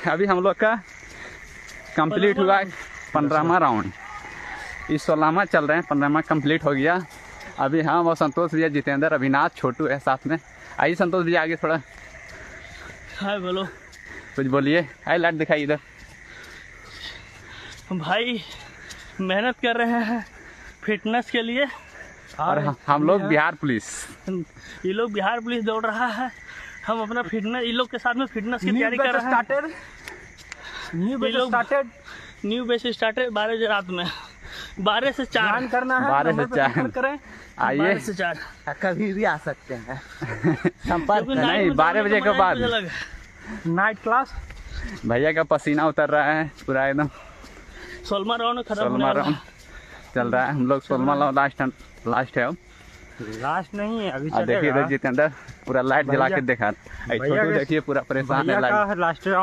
अभी हम लोग का कंप्लीट हुआ 15वां राउंड। इस 16वां चल रहे हैं, 15वां कंप्लीट हो गया। अभी हम और संतोष भैया, जितेंद्र, अविनाश, छोटू है साथ में। आइए संतोष भैया आगे थोड़ा। हाय बोलो। कुछ बोलिए। हाई लाइट दिखाई इधर। भाई मेहनत कर रहे हैं फिटनेस के लिए। और हम लोग बिहार पुलिस, ये लोग बिहार पुलिस दौड़ रहा है। हम अपना फिटनेस इन लोग के साथ में फिटनेस की तैयारी कर रहे हैं। न्यू बैच स्टार्टेड 12 रात में 12 से 4 करना है। 12 से 4 करें। आइए 12 से 4 कभी भी आ सकते हैं। संपर्क नहीं, 12 बजे के बाद नाइट क्लास। भैया का पसीना उतर रहा है पूरा एकदम। 16वां राउंड खत्म 16वां राउंड चल रहा है। हम लोग 16वां लास्ट है। लास्ट नहीं है अभी। देखिए इधर जितेंद्र पूरा लाइट जला के देखा। छोटू देखिए पूरा परेशान है। Last round